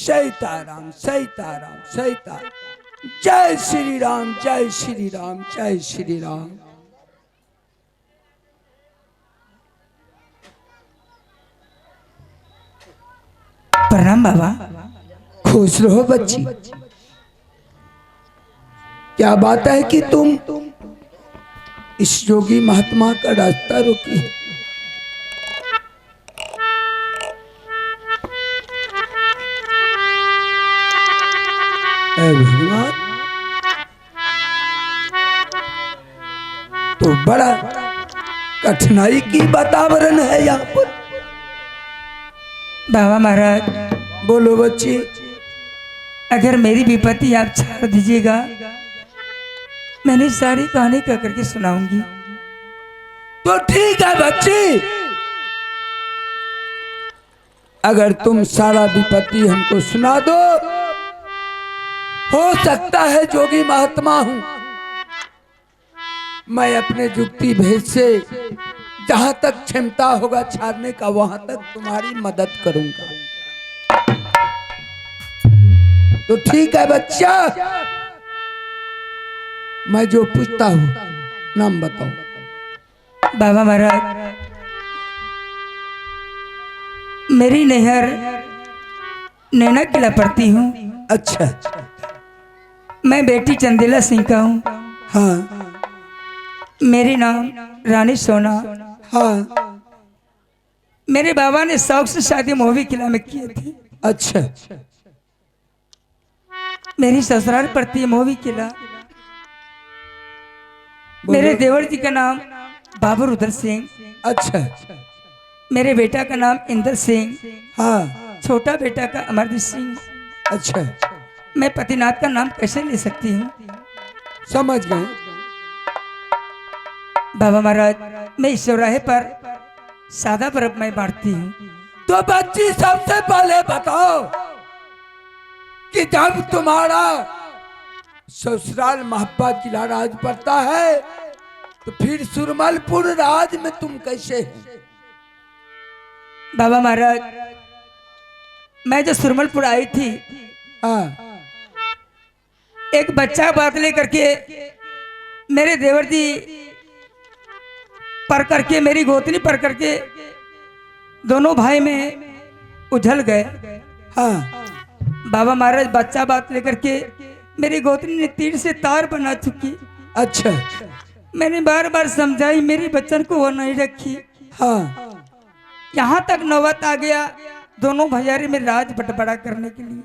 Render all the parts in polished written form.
सीताराम सीताराम सीताराम। जय श्री राम जय श्री राम जय श्री राम। प्रणाम बाबा। खुश रहो बच्ची। क्या बात है कि तुम इस योगी महात्मा का रास्ता रोकी है? भगवान, तो बड़ा कठिनाई की वातावरण है यहाँ पर। बाबा महाराज, बोलो बच्ची। अगर मेरी विपत्ति आप छाड़ दीजिएगा, मैंने सारी कहानी कह करके सुनाऊंगी। तो ठीक है बच्ची, अगर तुम सारा विपत्ति हमको सुना दो, हो सकता है जोगी महात्मा हूं, मैं अपने जुक्ति भेद से जहां तक क्षमता होगा छाड़ने का वहां तक तुम्हारी मदद करूंगा। तो ठीक है बच्चा, मैं जो पूछता हूं नाम बताओ। बाबा महाराज, मेरी नहर नैना किला पढ़ती हूँ। अच्छा, मैं बेटी चंदेला सिंह का हूँ। हाँ मेरी नाम रानी सोना। हाँ। मेरे बाबा ने शौक से शादी मोहवी किला में की थी। अच्छा, मेरी ससुराल पड़ती है मोहवी किला। मेरे देवर जी का नाम बाबू रुद्र सिंह। अच्छा, मेरे बेटा का नाम इंदर सिंह। हाँ। छोटा बेटा का अमरदीप सिंह। अच्छा, मैं पतिनाथ का नाम कैसे ले सकती हूँ? समझ गए। बाबा महाराज, मैं इस चौराहे पर सादा बर्फ में बांटती हूँ। तो बच्ची, सबसे पहले बताओ कि जब तुम्हारा ससुराल महापा किला राज पड़ता है, तो फिर सुरमलपुर राज में तुम कैसे हो? बाबा महाराज, मैं जो सुरमलपुर आई थी, हाँ। एक बच्चा बात लेकर के मेरे देवर जी पर करके, मेरी गोतनी पर करके, दोनों भाई में उछल गए। हाँ। बाबा महाराज, बच्चा बात लेकर के मेरी गोतनी ने तीर से तार बना चुकी। अच्छा। मैंने बार बार समझाई, मेरी बच्चन को वो नहीं रखी। हाँ। यहाँ तक नौबत आ गया दोनों भैयारी में राज बंटवारा करने के लिए।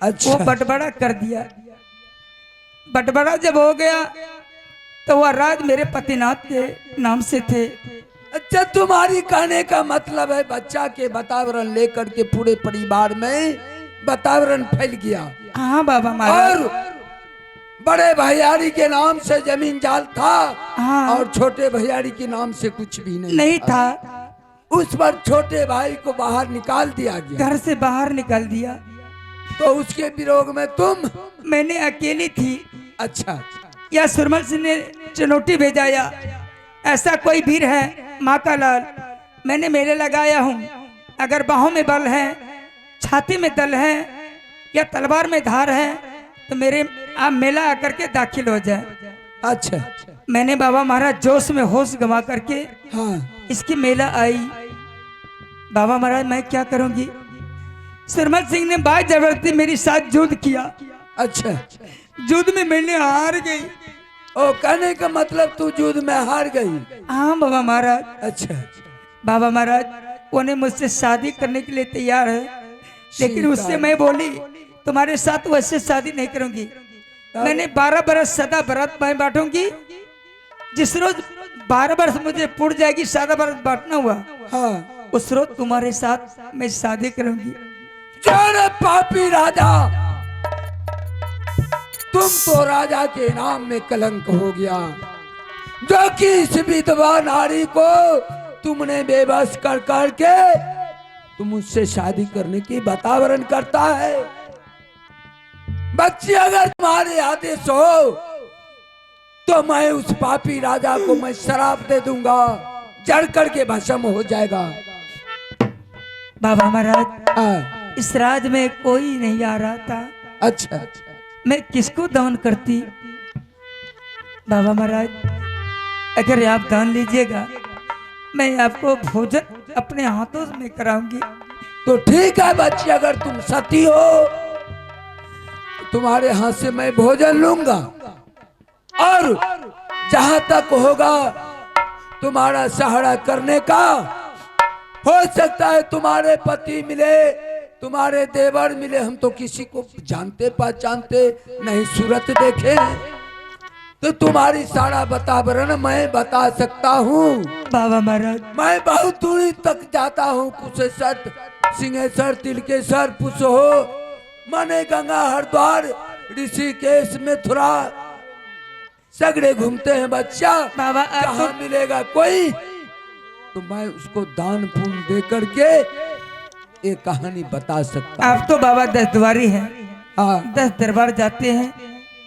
अच्छा। वो बंटवारा कर दिया। बंटवारा जब हो गया तो वह राज मेरे पतिनाथ के नाम से थे। अच्छा, तुम्हारी कहने का मतलब है बच्चा के वातावरण लेकर के पूरे परिवार में वातावरण फैल गया। हाँ बाबा महाराज। और बड़े भैयारी के नाम से जमीन जाल था। हाँ। और छोटे भैयारी के नाम से कुछ भी नहीं था। उस पर छोटे भाई को बाहर निकाल दिया गया। घर से बाहर निकाल दिया। तो उसके विरोध में तुम? मैंने अकेली थी। अच्छा। या सुरमल सिंह ने चुनौती भेजा, या ऐसा कोई वीर है माँ का लाल, मैंने मेले लगाया हूँ, अगर बाहों में बल है, छाती में दल है, या तलवार में धार है, तो मेरे आप मेला आकर के दाखिल हो जाए। अच्छा। मैंने बाबा महाराज जोश में होश गंवा करके हाँ। इसकी मेला आई। बाबा महाराज, मैं क्या करूंगी? सुरमल सिंह ने बात जबरदस्ती मेरे साथ युद्ध किया। अच्छा। युद्ध में मैंने हार गई। ओ, कहने का मतलब तू युद्ध में हार गई? हाँ बाबा महाराज। अच्छा। बाबा महाराज, उन्हें मुझसे शादी करने के लिए तैयार है, लेकिन उससे मैं बोली तुम्हारे साथ वैसे शादी नहीं करूंगी। मैंने 12 बरस सदा बरात में बांटूंगी। जिस रोज 12 बरस मुझे पुड़ जाएगी, सादा बरस बांटना हुआ, हाँ, उस रोज तुम्हारे साथ मैं शादी करूंगी। जाने पापी राजा, तुम तो राजा के नाम में कलंक हो गया, जो कि इस विधवा नारी को तुमने बेबस कर करके तुम उससे शादी करने की वातावरण करता है। बच्ची, अगर तुम्हारे आदेश हो तो मैं उस पापी राजा को मैं शराब दे दूंगा, जड़ करके भस्म हो जाएगा। बाबा महाराज, इस राज में कोई नहीं आ रहा था। अच्छा मैं किसको दान करती? बाबा महाराज, अगर आप दान लीजिएगा मैं आपको भोजन अपने हाथों में कराऊंगी। तो ठीक है बच्ची, अगर तुम सती हो तो तुम्हारे हाथ से मैं भोजन लूंगा, और जहां तक होगा तुम्हारा सहारा करने का, हो सकता है तुम्हारे पति मिले, तुम्हारे देवर मिले, हम तो किसी को जानते पहचानते नहीं, सूरत देखे हैं, तो तुम्हारी सारा वातावरण मैं बता सकता हूँ। बाबा महाराज, मैं बहुत दूरी तक जाता हूँ, कुशेश्वर, सिंहेश्वर, तिलकेश्वर, पुसहो, मने गंगा, हरिद्वार, ऋषिकेश, मथुरा, सगड़े घूमते हैं बच्चा। बाबा कहाँ मिलेगा कोई तो मैं उसको दान पुण्य दे करके ये कहानी बता सकता। आप तो बाबा 10 द्वारी हैं। हाँ 10 दरबार जाते हैं,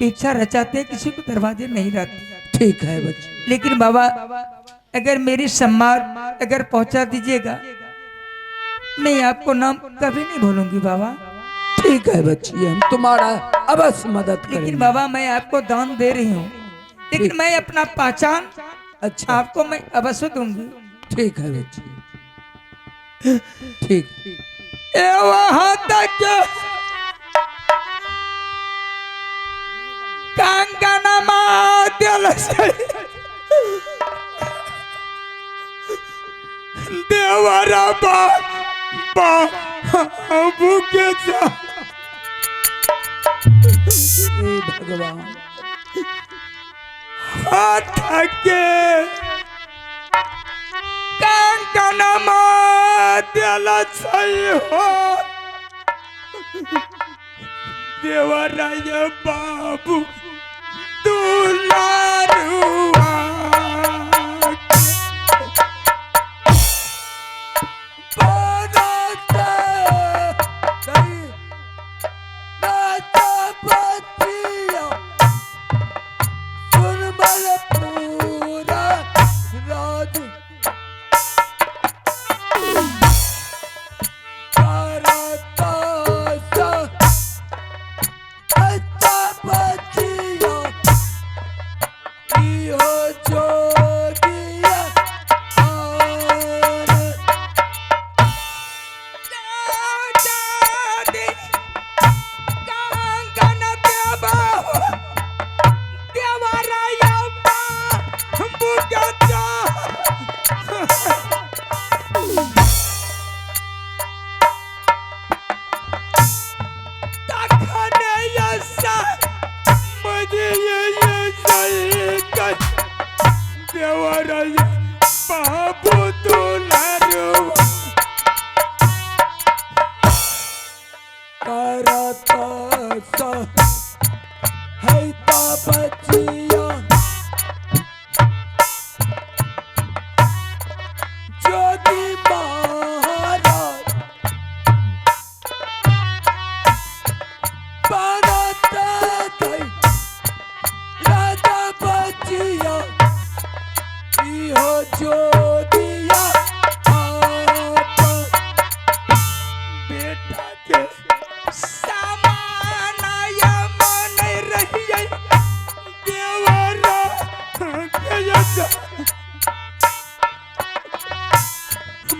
भिक्षा रचाते हैं, किसी को दरवाजे नहीं रहते। ठीक है बच्चे, लेकिन बाबा अगर मेरी सम्मान अगर पहुंचा दीजिएगा, मैं आपको नाम कभी नहीं भूलूंगी बाबा। ठीक है बच्ची, हम तुम्हारा अवश्य मदद करेंगे। लेकिन बाबा मैं आपको दान दे रही हूँ, लेकिन मैं अपना पहचान अच्छा आपको मैं अवश्य दूंगी। ठीक है बच्ची, ठीक। वहां तक कंगनमा दिल से देवरा बाबू के जा हे भगवान, हाथ के कंगनमा दिल से हो देवरा बाबू दुलारुआ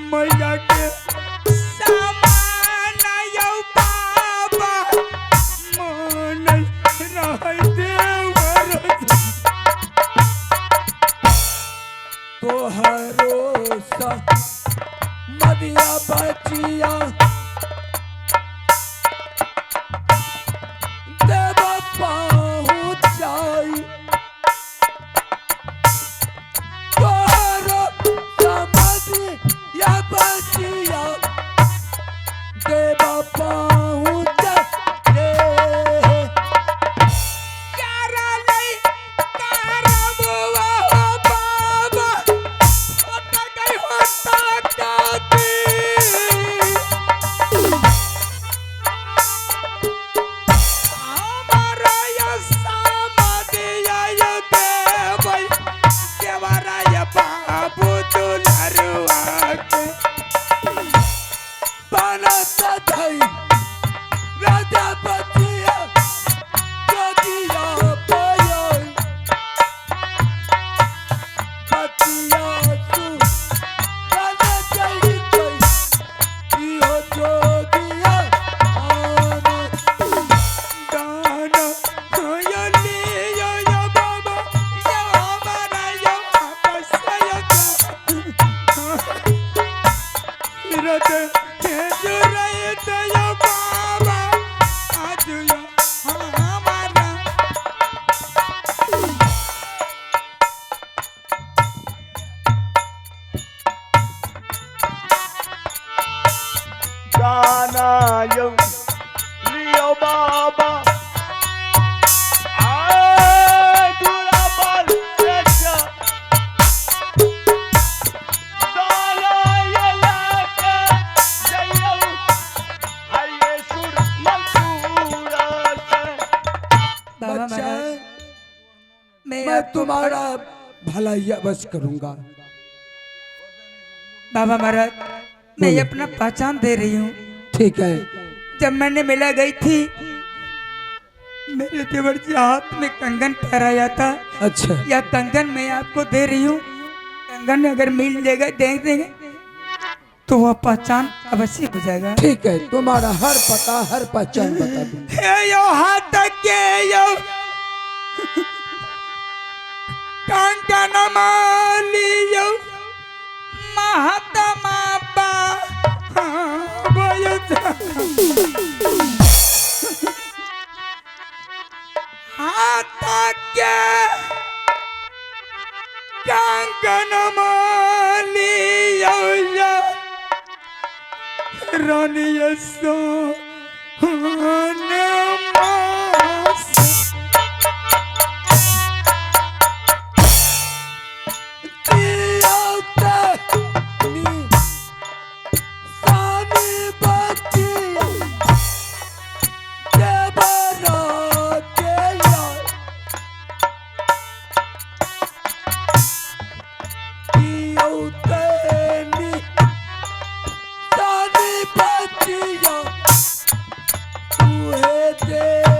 मैया के सामान यौ बाबा मन रहै देवर तोहरो सा मदिया बचिया देव पहुँच जाई तोहरो सा मदिया बचिया देव पहुँच जाई यारा नहीं करबुआ बाबा होता गई होता जाती बनता धई राजा बचिया जोगिया पायो बचिया सु गाना चली गई इहो जोगिया आने गाना कोयली यो यो बाबा यो हमारा यो आपस यो रत के जुरैत यो बाबा आज यो हमारा गाना यो लियो बाबा आए दूरा पर रचा गाना ये लाके जयो हाये सुर मंसूरा से बाबा बच्चा महाराज मैं मैं आपको तुम्हारा भलाई अवश्य करूंगा। बाबा महाराज मैं बोलो। अपना पहचान दे रही हूँ। ठीक है जब मैंने मेला गई थी मेरे देवर जी हाथ में कंगन पहराया था अच्छा या कंगन मैं आपको दे रही हूँ। कंगन अगर मिल जाएगा देख देंगे तो वह पहचान अवश्य हो जाएगा। ठीक है तुम्हारा हर पता हर पहचान बता दूंगा। हे यो हाथ के यो कंगन माली यो महात्मा बा हाथ के कंगन माली यो यो रानी सो Yeah.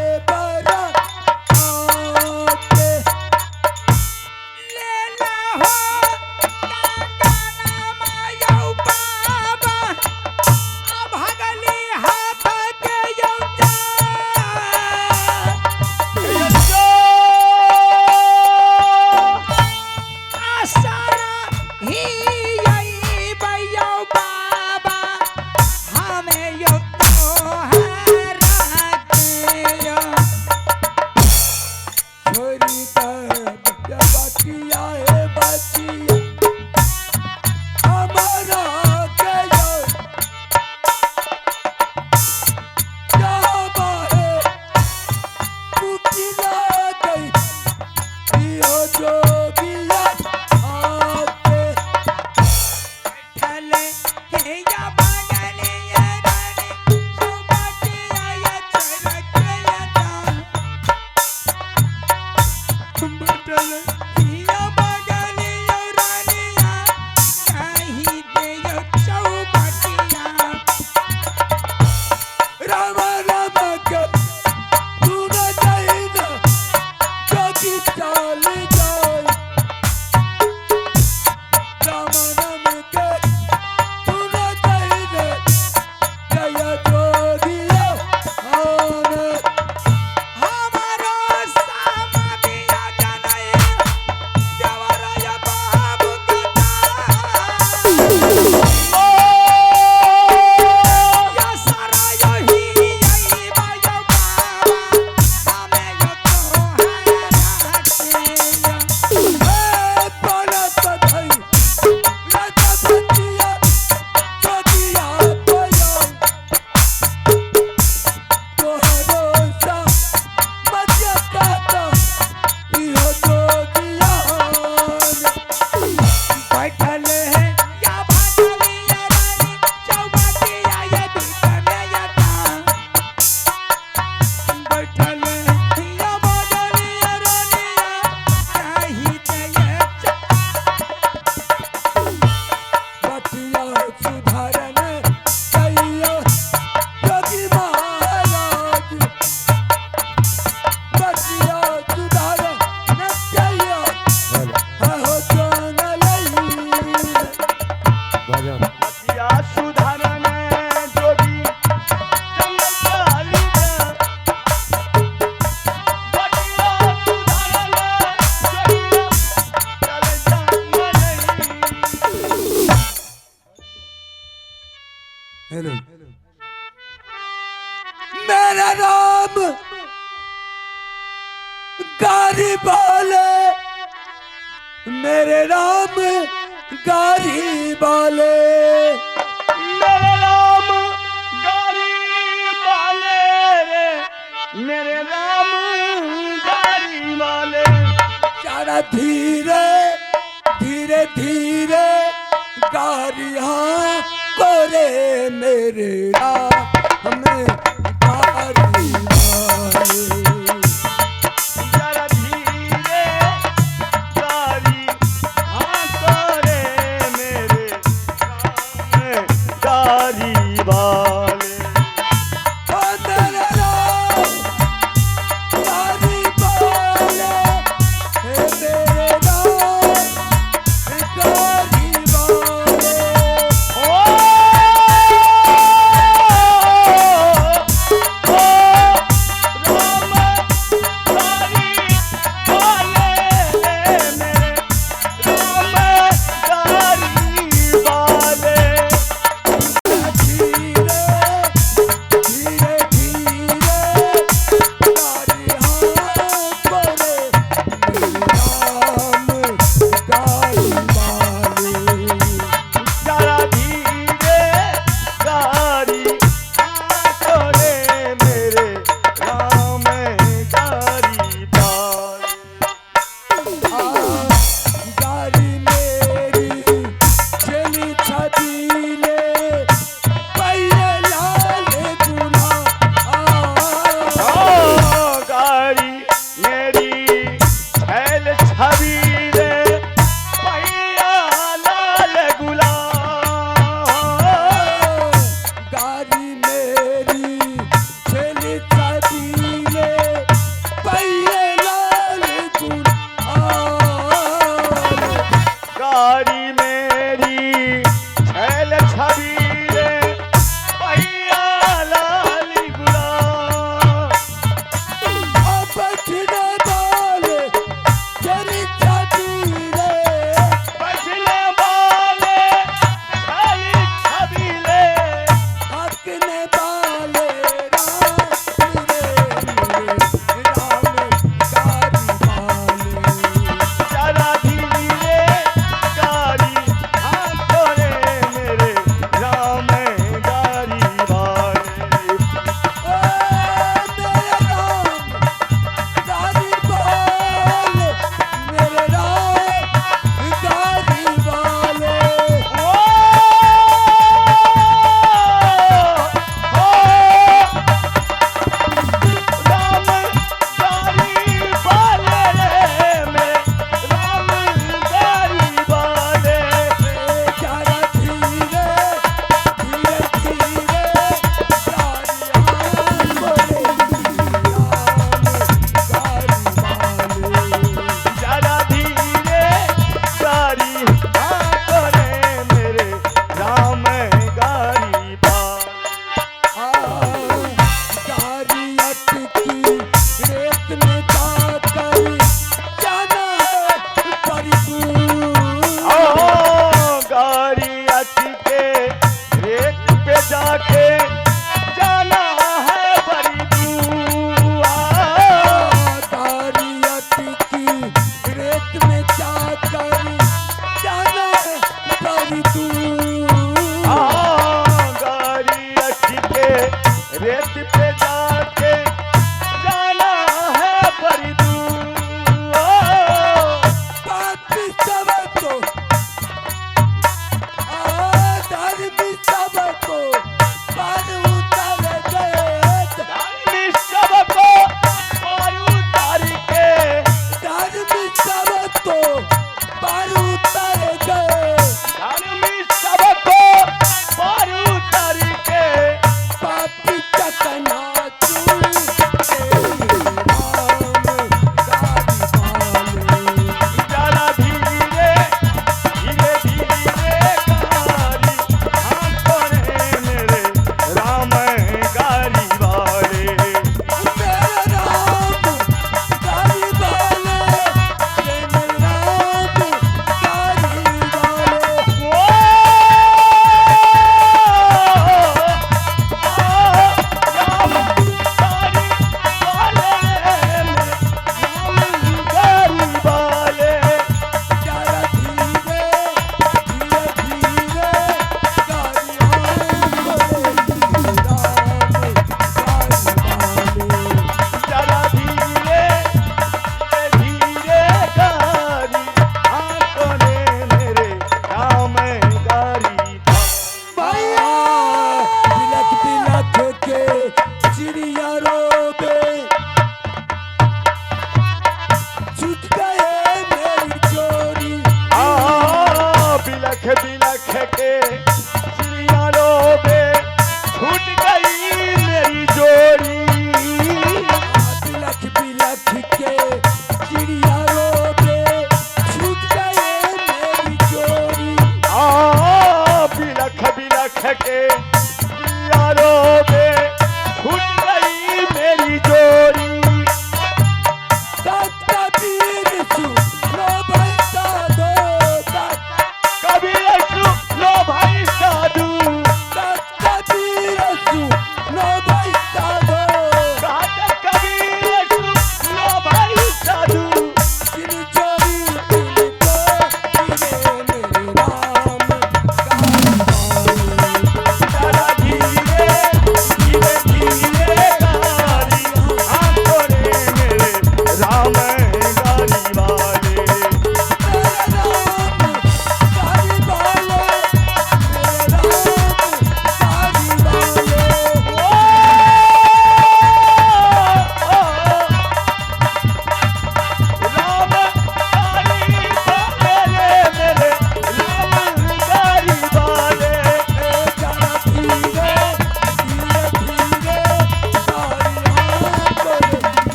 मेरा राम गारी बोले, मेरे राम गारी बोले, मेरे राम गारी वाले रे, मेरे राम गारी वाले। जरा धीरे धीरे धीरे गारियां कोरे मेरे राम गारी वाले। जरा धीरे गारी हाँ करे मेरे राम गारी वाले। ओ मेरे राम गारी वाले, हे मेरे राम गारी वाले। ओ राम गारी वाले मेरे राम गारी वाले। धीरे धीरे धीरे गारियां कोरे मेरे राम गारी वाले। जरा धीरे गारी छोड़े मेरे राम गारी वाले। गारी मेरी चली छबीले, पहले लाल गुना। गाड़ी मेरी छैल छबीले, पहिया लाल गुलाब। गारी मेरी चली छबीले, पहले लाल गुना। गाड़ी मेरी छैल छबीले, पहिया लाल गुलाब। बचने वाले तेरी छबीले, बचने वाले छैल छबीले, हकने वाले राम मेरे राम गारी वाले। जरा धीरे गाड़ी हाँ छोड़े मेरे राम गाड़ी वाले। ओ मेरे राम गारी वाले, मेरे राम गारी वाले। ओ राम गाड़ी वाले रे, मेरे राम गाड़ी वाले। जरा धीरे धीरे धीरे गारियां कोरे राम गारी वाले। जरा धीरे गाड़ी हाँ करे मेरे राम गाड़ी वाले। गारी अटकी रेत में जाकर जाना है बड़ी दूर। गाड़ी अटके रेत पे जाके जाना है बड़ी दूर। गारी अटकी रेत में जाकर जाना है बड़ी दूर। गाड़ी अटके रेत पे जाके जाना है बड़ी दूर। पापी सब को धर्मी सब को पार उतर गए। धर्मी सबको पार उतार के, धर्मी सब को पार उतर गए। धर्मी सबको पार उतार के। पापी चकना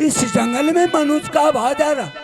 इस जंगल में मनुष्य का आवाज आ रहा।